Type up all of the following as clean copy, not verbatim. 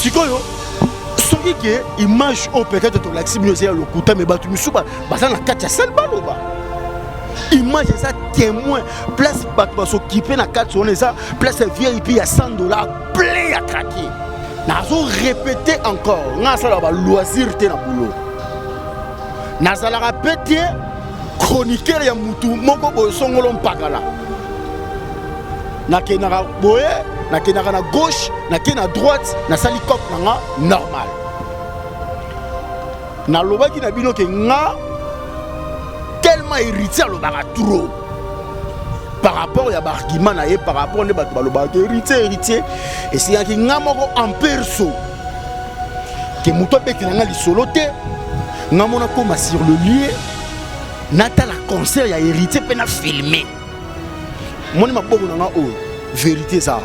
sikoyo soki ke image o peut-être to l'axi binoze ya lokuta mais batu misuba baza na kati ya salle baloba image ça témoin place bato basokipe na kati on eza place VIP ya $100 plein à craquer nazo répéter encore ngasala ba loisir te na boulot nazala répéter chroniqueur ya mutu moko boyo songolo mpakala nakenaka boye nakenaka na gauche nakena droite nasali cop nanga normal nalobaki na bino ke nga tellement héritier alobaka trop par rapport ya bargument na ye par rapport ne bato balobaka héritier esengaki nga moko en perso ke moto abetela nga lisolo te nga mona koma sur le lieu natala concert ya héritier mpe na filme moni maboko na nga oyo vérité ça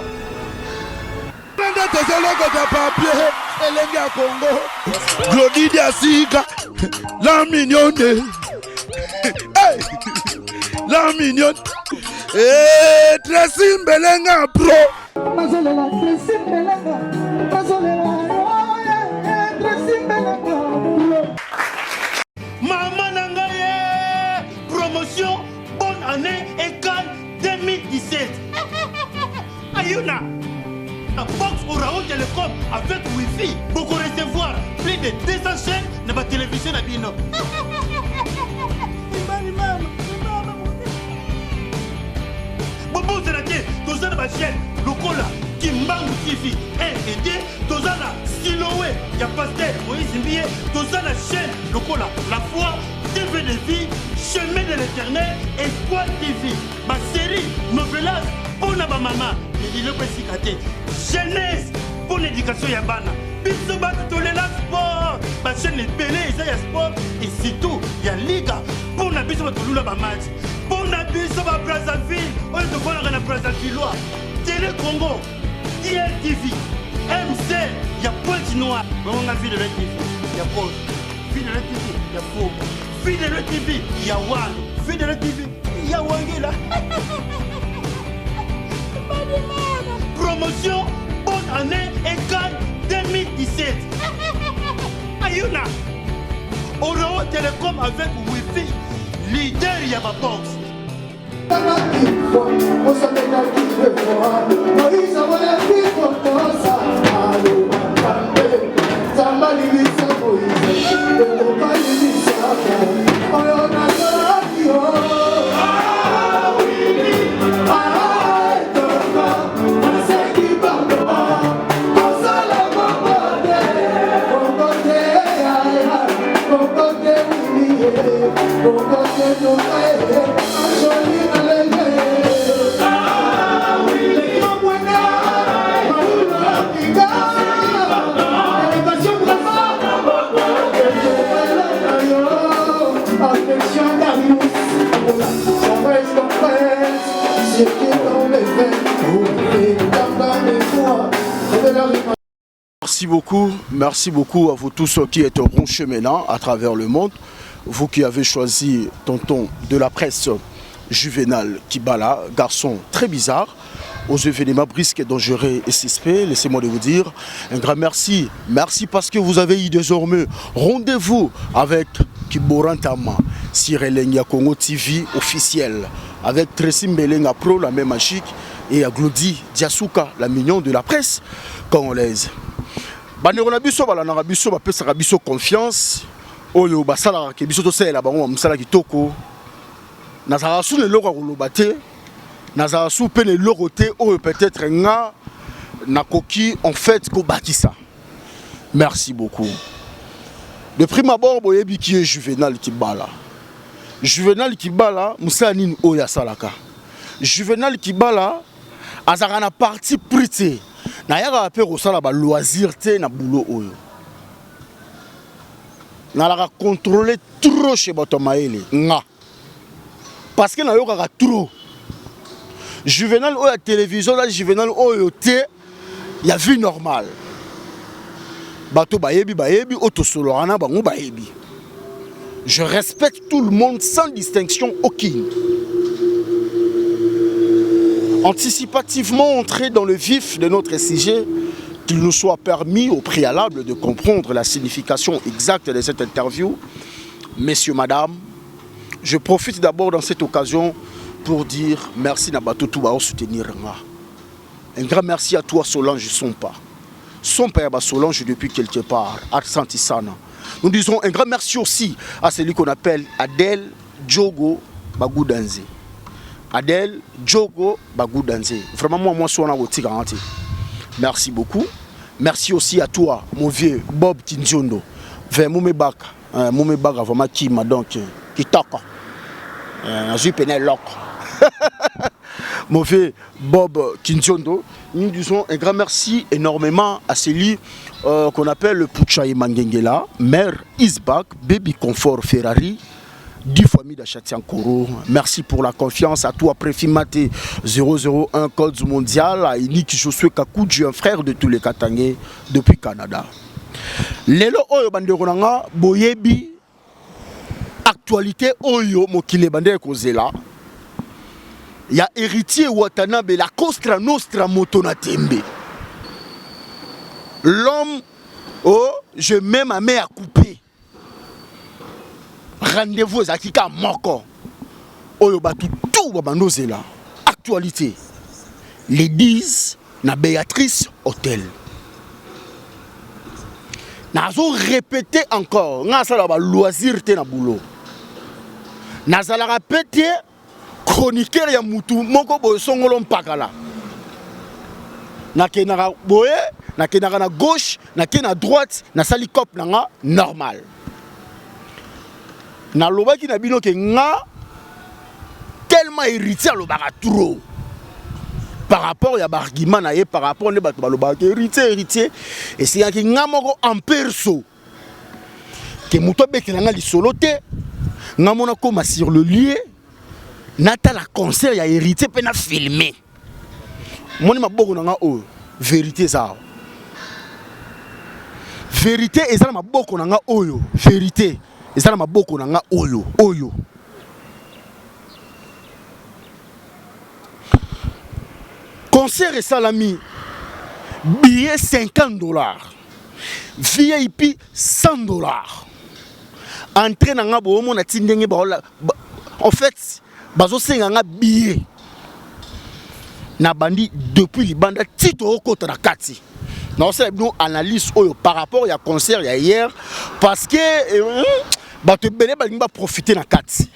papier elenge ya Congo Glody Diasika la mignonne hey la mignonne Tracy Mbelenga pro mazolela Tracy Mbelenga mazolela Tracy Mbelenga maman nangaye promotion bonne année et Cannes 2017 ayuna la box Orao Télécom avec Wi-Fi pour recevoir plus de 200 chaînes dans la télévision à Bino. Bobo Zerake, tous les chaînes, le cola, Kimbangu TV, 1 et 2, tous les Siloé, il y a Pasteur, Moïse Mbié, tous les chaînes, le cola, la foi, TV de vie, chemin de l'éternel, Espoir TV, ma série, novelas, pour ma maman, il est précisément. Jeunesse pour l'éducation ya bana biso ba tolela sport ba chaîne belé ça ya sport et surtout ya liga pour na biso ba tolula ba match pour na biso ba Brazzaville on te voit na Brazzaville Télé Congo DLTV MC ya Pointe Noire on a vu de la TV ya pause vu de la TV ya faux vu de la TV ya Wan vu de la TV ya Wangela promotion bonne année et Cannes 2017 Ayuna Orao Télécom avec Wi-Fi leader Yaba Box Merci beaucoup à vous tous qui êtes branchés maintenant à travers le monde. Vous qui avez choisi tonton de la presse Juvenal Kibala, garçon très bizarre, aux événements brisques et dangereux et suspects. Laissez-moi de vous dire un grand merci. Merci parce que vous avez eu désormais rendez-vous avec Kiborantama, Sirelenia Congo TV officiel, avec Tracy Mbelenga Pro, la même magique, et à Glody Diasika, la mignon de la presse congolaise. Banderona biso balana biso ba pesa biso confiance oyo basala ke biso to sela bango musala kitoko nazara sou le loko kolobate nazara sou pe le loroté oyo peut-être nga nakoki en fait ko bakisa. Merci beaucoup. De prime abord boyebi ki Juvenal Kibala. Juvenal Kibala musala nini oyo salaka. Juvenal Kibala azaka na parti prité. Na yaka apé kosala ba loisir te na boulot oyo. Na la contrôler trop chez Botomaele nga. Parce que na yoka trop. Juvenal oyo télévision la Juvenal oyo te ya vie normale. Bato bayebi auto solorana bango bayebi. Je respecte tout le monde sans distinction aucune. Anticipativement entrer dans le vif de notre sujet, qu'il nous soit permis au préalable de comprendre la signification exacte de cette interview. Messieurs, madame, je profite d'abord dans cette occasion pour dire merci à Batotou pour soutenir. Un grand merci à toi Solange Sompa. Son père Solange depuis quelque part, Arsantisana. Nous disons un grand merci aussi à celui qu'on appelle Adèle Djogo Bagoudanze. Adèle Djogo Bagoudanze. Vraiment, moi, je suis en train. Merci beaucoup. Merci aussi à toi, mon vieux Bob Kinjondo. Vers Moumebaka. Moumebaka, vraiment, qui m'a donc. Qui toque. Je suis péné loc. Mon vieux Bob Kinjondo. Nous disons un grand merci énormément à celui qu'on appelle le Pouchaï Mangengela, Mère Isbak, Baby Confort Ferrari, 10 familles d'Achatian Koro. Merci pour la confiance à toi, Préfimate 001 Code Mondial, à Iniki Josué Kakouji, un frère de tous les Katangais depuis Canada. Lelo Oyo Banderonanga, Boyebi, actualité Oyo Mokile Bande Kozela. Il y a héritier Watanabe, la Costra Nostra Motonatembe. L'homme, oh, je mets ma main à couper. Rendez-vous aux Akika Moko. Oyo Batu tout Babanozela. Actualité. Les 10 na Béatrice Hôtel. Nazo répété encore. Nazala ba loisir te na boulot. Nazala répété. Chroniqueur ya mutu moko boye songolo mpakala nakenaka boye nakenaka na gauche nakena droite na sali cop nanga normal na lobaki na bino ke nga tellement héritier lobaka trop par rapport ya argument na ye par rapport ne bato balobaka héritier et c'est yaki nga moko en perso ke mutu betela nga lisolo te nga mona koma sur le lieu Nata la concert ya hérité pe na filmé. Moni maboko nanga o vérité ça. Vérité ezala maboko nanga oyo, vérité ezala maboko nanga oyo. Concert et salami billet $50. VIP $100. Entrée nanga bo mona tindenge ba en fait bazo senganga billet na bandi depuis libanda tito okota na kati na ça nous analyse oyo par rapport ya concert ya hier parce que bato bele balinga profiter na kati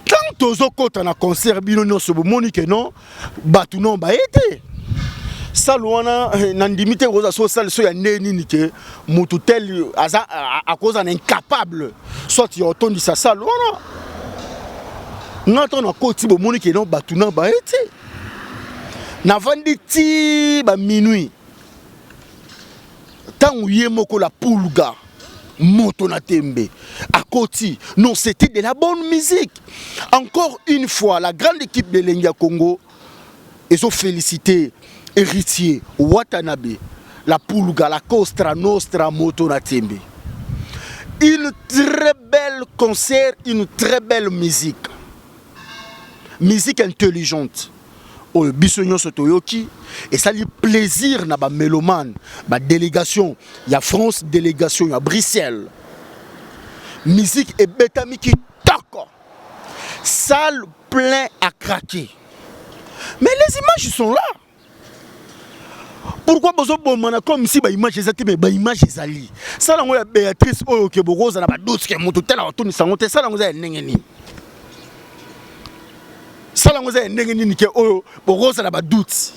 quand tozo kota na concert bino nyonso bomoni ke non bato non ba été Salouana nandimite rosa so sal so ya neni ke mutu tel aza à cause d'un incapable soit yo tondi sa salouana ngato na koti bo moni ke non batuna ba été na vandi ti ba minuit tant yé moko la pulga moto na tembe à koti non c'était de la bonne musique encore une fois la grande équipe de l'India Congo ils ont félicité héritier Watanabe, la Pulga, la Costra Nostra Motonatembe. Une très belle concert, une très belle musique. Musique intelligente. Oh, Bissonyo Sotoyoki. Et ça lui plaisir na ba mélomane, ba délégation. Il y a France, délégation, il y a Bruxelles. Musique et bétamiki toc. Salle plein à craquer. Mais les images sont là. Pourquoi besoin de comme si les images étaient mais les images ezali ça la ngoya Béatrice oyo ke bokoza na ba doute ke moto tela otuni sango te ça la ngoza ndenge nini ça la ngoza ndenge nini ke oyo bokoza na ba doute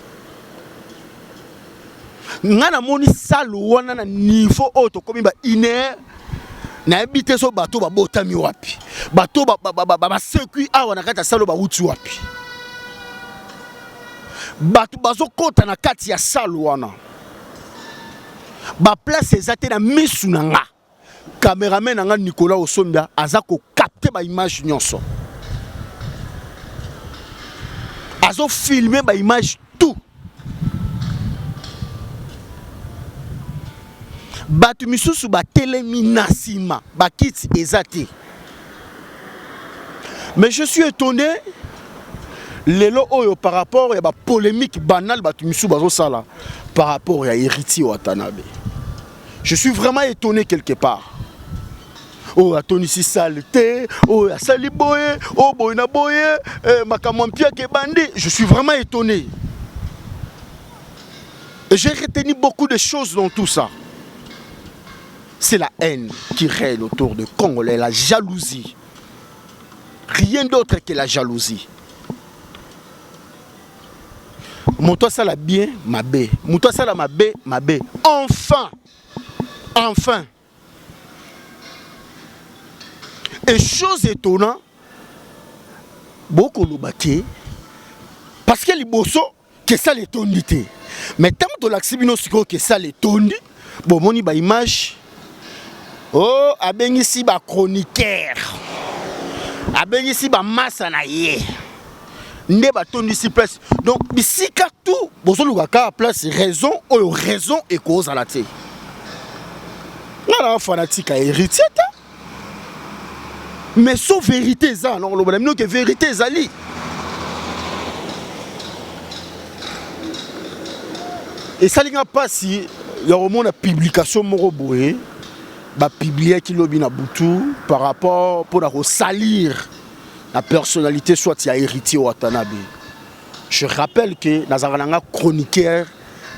ngana moni salle wana na niveau auto komi ba ine na habité so bato ba botami wapi bato ba circuit awa na kata salle ba wuti wapi bato bazo kota na kati ya salle wana ba place ezate na misu na nga cameraman nga Nicolas Osombia aza ko capter ba image nyonso azo filmer ba image tout bato misusu ba telemi na sima ba kiti ezate mais je suis étonné Lelo oyo par rapport à la polémique banale par rapport à héritier Watanabe. Je suis vraiment étonné quelque part. Oh, Tony si saleté, oh, Sali Boye, oh, Boyna Boye, Makamompia Kebandi. Je suis vraiment étonné. J'ai retenu beaucoup de choses dans tout ça. C'est la haine qui règne autour de Congolais, la jalousie. Rien d'autre que la jalousie. Monto ça la bien, ma bé. Monto ça la ma bé, ma bé. Enfin. Enfin. Et chose étonnante, beaucoup de bâtis, parce que les bosso, que ça les tondité. Mais tant que l'accibino que ça les tondi, bon, mon iba image, oh, aben ici ba chroniqueur, aben ici ba massa na ye, ne ba tondi ici place. Donc, ici car tout, bosso lugaka place raison et cause à la té. On a un fanatique à héritier. Mais sauf vérité ça, non, le bonhomme que vérité zali. Et ça n'a pas si il y a au moins la publication moroboué, bah publier qui lobi na boutou par rapport pour la salir la personnalité soit il y a héritier Watanabe. Je rappelle que dans un chroniqueur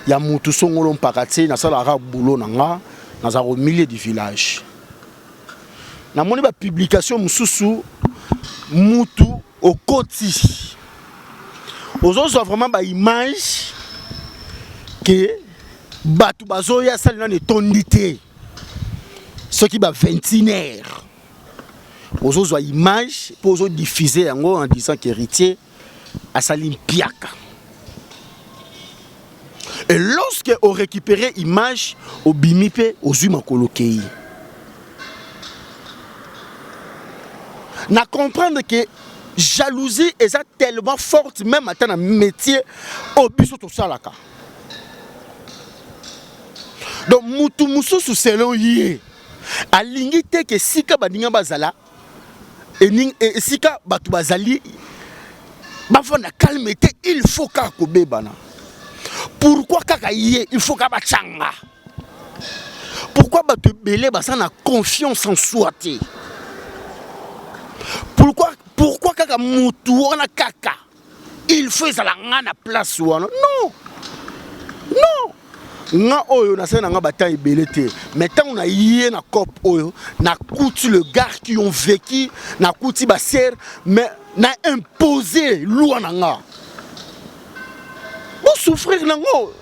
il y a mutu songolon parati na sala ra boulot nanga dans un milieu du village. Na moni ba publication mususu mutu au koti. Aujourd'hui vraiment ba image que batu bazoya salina ne tondité. Ce qui ba ventinaire. Aujourd'hui image pour diffuser en disant qu'héritier a salim piaka. Et lorsque on récupérait image au bimipe aux humains coloqués. Na comprendre que jalousie est tellement forte même dans un métier au biso tout ça là. Donc mutu musu sous selo yé a lingité que sika badinga bazala et sika batu bazali bafona calmeté il faut ka ko bebana. Pourquoi kaka yé il faut ka ba changa. Pourquoi batu belé basa na confiance en soi té. Pourquoi kaka mutu wana kaka il faut ça la ngana place wana non nga oyo na sena nga bataille belete mais tant on a yé na cop oyo na couti le gars qui ont vécu na couti ba ser mais na imposé loi na nga bon souffrir nango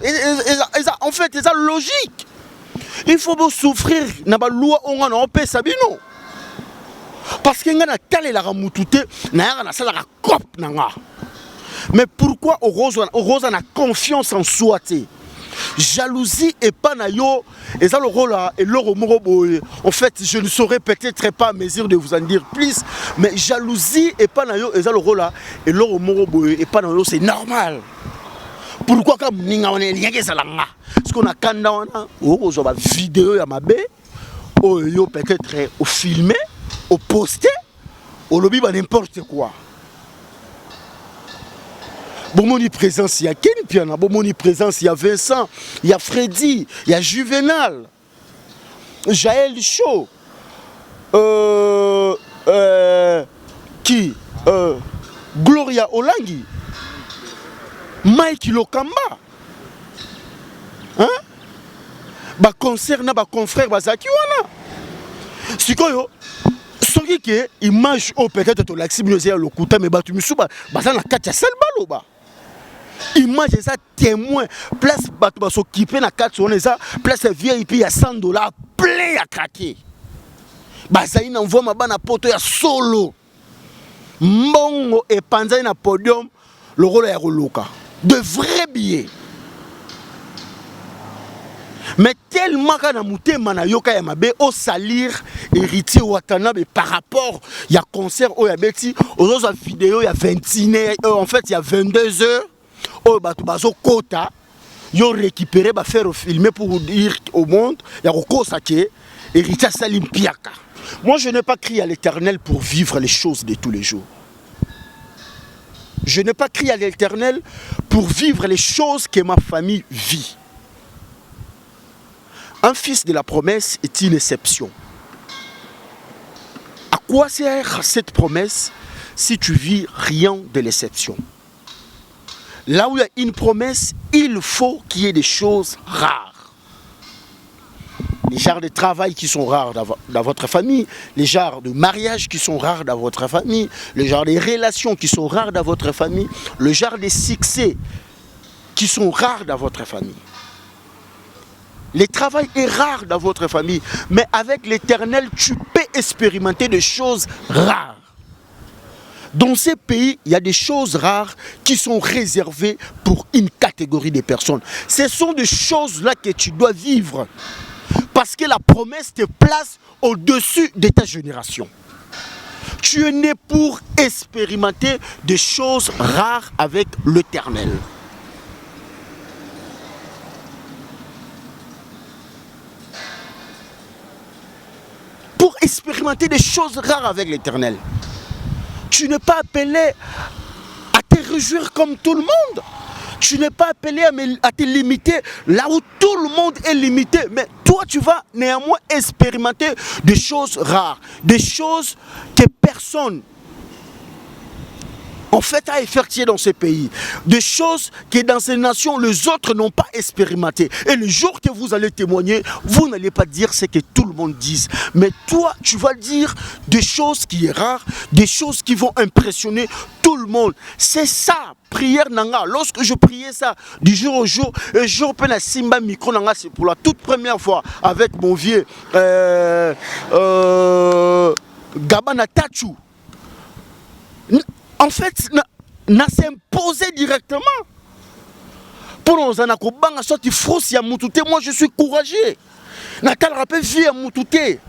en fait c'est ça logique il faut bon souffrir na ba loi on a on peut sabino. Parce que nga na tale la ramutute na sala la cop nanga. Mais pourquoi au rose a confiance en soi té. Jalousie et pas na yo et ça le rôle là et l'oro morobo. En fait, je ne saurais peut-être pas à mesure de vous en dire plus, mais jalousie et pas na yo et ça le rôle là et l'oro morobo et pas na yo c'est normal. Pourquoi comme ninga on est lié ça là. Parce qu'on a kanda on a rose ba vidéo ya mabe o yo peut-être au filmer au poster, au lobby, n'importe quoi. Bon, mon présence, il y a Ken Piana, bon, mon présence, il y a Vincent, il y a Freddy, il y a Juvenal, Jaël Chaud, Gloria Olangi, Mike Lokamba. Hein? Bah, concernant bah, confrère Bazaki, voilà. C'est quoi, yo? Soki que image au peut-être to l'accibinoser le couta mais batu misuba bazana katia sel baloba image ça témoin place batu ba s'occuper na carte on ça place VIP ya $100 plein à craquer bazai na envoie ma bana poto ya solo mbongo et panzai na podium le rôle ya roloka de vrais billets. Mais tellement qu'on a monté manayoka ya mabe au salir héritier Watanabe par rapport il y a concert au yabeti aux autres vidéos il y a 21h en fait il y a 22h au batu bazo kota yo récupérer ba faire filmer pour dire au monde il y a rekosa que héritier Salim Piaka. Moi je n'ai pas crié à l'Éternel pour vivre les choses de tous les jours. Je n'ai pas crié à l'Éternel pour vivre les choses que ma famille vit. Un fils de la promesse est une exception. À quoi sert cette promesse si tu vis rien de l'exception? Là où il y a une promesse, il faut qu'il y ait des choses rares. Les genres de travail qui sont rares dans votre famille, les genres de mariage qui sont rares dans votre famille, les genres de relations qui sont rares dans votre famille, le genre de succès qui sont rares dans votre famille. Le travail est rare dans votre famille, mais avec l'Éternel, tu peux expérimenter des choses rares. Dans ces pays, il y a des choses rares qui sont réservées pour une catégorie de personnes. Ce sont des choses-là que tu dois vivre. Parce que la promesse te place au-dessus de ta génération. Tu es né pour expérimenter des choses rares avec l'Éternel. Pour expérimenter des choses rares avec l'Éternel. Tu n'es pas appelé à te réjouir comme tout le monde. Tu n'es pas appelé à te limiter là où tout le monde est limité. Mais toi, tu vas néanmoins expérimenter des choses rares. Des choses que personne en fait a effectué dans ces pays. Des choses que dans ces nations, les autres n'ont pas expérimenté. Et le jour que vous allez témoigner, vous n'allez pas dire ce que tout le monde dit. Mais toi, tu vas dire des choses qui sont rares, des choses qui vont impressionner tout le monde. C'est ça, prière nanga. Lorsque je priais ça du jour au jour, et je reprends la simba micro nanga, c'est pour la toute première fois avec mon vieux Gabana Tachou. En fait, n'a s'imposé directement. Pour nous, on a une sorte de frousse à Moutouté. Moi, je suis courageux. Natal rappelle vie à Moutouté.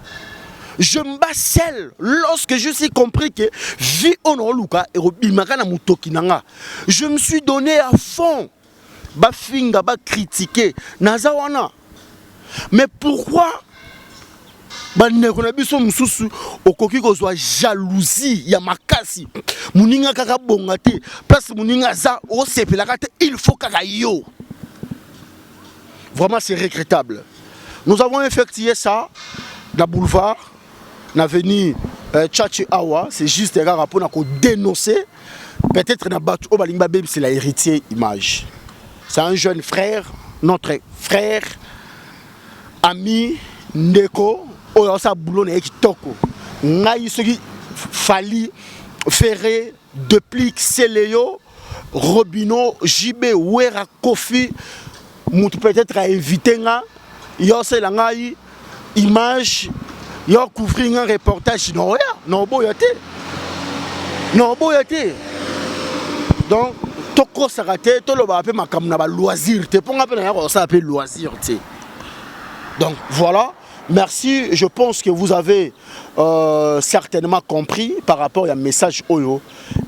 Je me bats seul lorsque je suis compris que vie onoruka et robimaka mutoki nanga. Je me suis donné à fond. Ba finga ba critiquer nazawana. Mais pourquoi bandeko na biso mususu okoki kozwa jalousie ya makasi muninga kaka bonga te parce muninga za o sepelaka te il faut kaka yo. Vraiment c'est regrettable. Nous avons effectué ça dans boulevard na venu Tchatchi Awa, c'est juste un rapport pour dénoncer peut-être na batu o balinga bébé c'est la héritier image. C'est un jeune frère, notre frère ami Ndeko. Oyo sa boulot na kitoko ngai soki fali ferré Deplique Seleyo Robino JB Wera Kofi mutu peut-être à éviter nga yo c'est la ngai image yo couvrir un reportage non boyate donc toko sarate to lo ba pe makam na ba loisir te ponga pe na ko ça appelle loisir te. Donc voilà. Merci, je pense que vous avez certainement compris par rapport à un message Oyo.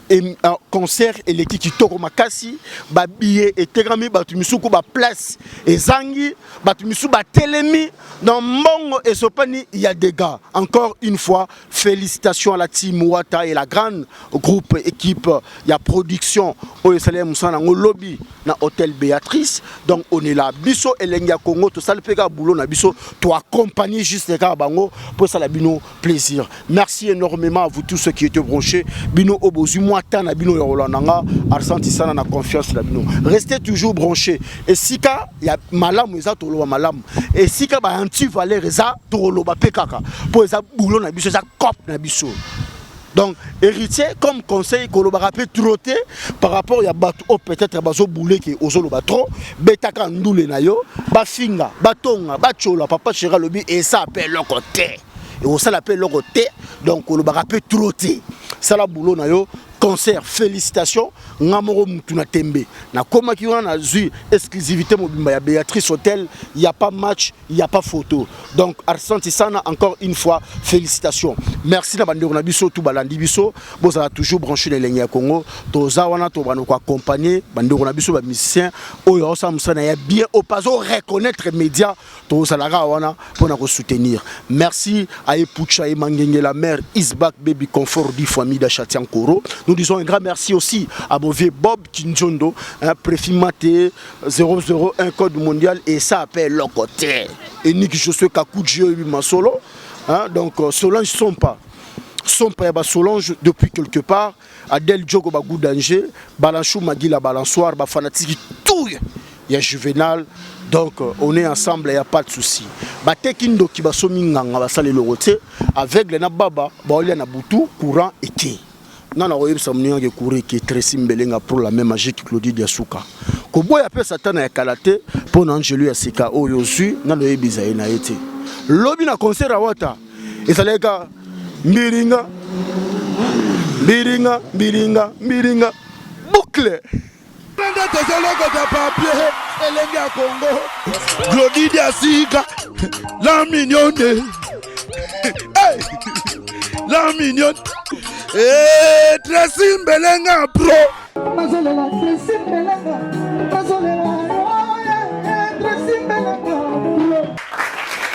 Et un concert et l'équipe qui toko makasi, ba billet et tegami batumisuku ba place et zangi, batumisu ba telemi dans Mongo et Sopani il y a des gars. Encore une fois, félicitations à la team Wata et la grande groupe équipe, il y a production Oyo Salem Moussana au lobby na hôtel Béatrice. Donc on est là biso elengia Congo to salpeka boulot na biso to accompagner juste les gars bango pour ça la bino plaisir. Merci énormément à vous tous ceux qui étaient branchés. Bino obozu mwata na bino yolananga arsanti sana na confiance la bino. Restez toujours branchés. Et sika ya malamu eza to loba malamu. Et sika ba anti valeur eza to loba pekaka. Pour eza boulot na biso eza cop na biso. Donc, héritier, comme conseil, que l'on va trotter par rapport à Batou, peut-être Bazo Boulé qui est au Zolo Batro, Betaka Ndoule Nayo, Bafinga, Batonga, Bachola, Papa Chira Lobi, et ça appelle le côté. Et on s'appelle le côté, donc on va trotter. Ça la boulot Nayo. Concert, félicitations, Namoro Mutuna Tembe. Na koma ki wana na zui exclusivité mobimba ya Béatrice Hotel, il n'y a pas match, il n'y a pas photo. Donc Arsanti Sana encore une fois félicitations. Merci na bandeko na biso tout balandi biso, bozala toujours branché les lignes ya Congo. Toza wana to bana ko accompagner bandeko na biso ba musicien oyo sa musana ya bien au pas reconnaître médias toza la wana pour na ko soutenir. Merci à Epucha et Mangenge la mère Isbak Baby Comfort du famille de Chatiankoro. Nous disons un grand merci aussi à mon vieux Bob Kinjondo, préfet Maté 001 code mondial et ça appelle le côté. Et Nick Josué Kakoudio ma solo. Donc Solange Sompa Solange depuis quelque part. Adèle Djogo Bagou Danger, Balanchou Magila Balançoire, fanatique tout. Il y a Juvenal. Donc on est ensemble, il n'y a pas de souci. Batekindo qui va sominganga va saler le roté avec les nababa, baolia na butu courant été. Non na oyeb samnia ke courir qui très simbelenga pour la même magie que Claudie Diasuka. Ko boya pe satana ya kalate pour Angelu Asika oyozu na loye bizaye na été. Lobi na concert à wata. Et ça les gars Miringa boucle. Congo, Claudie Diasuka, la mignonne, hey, la mignonne, Tracy Mbelenga pro.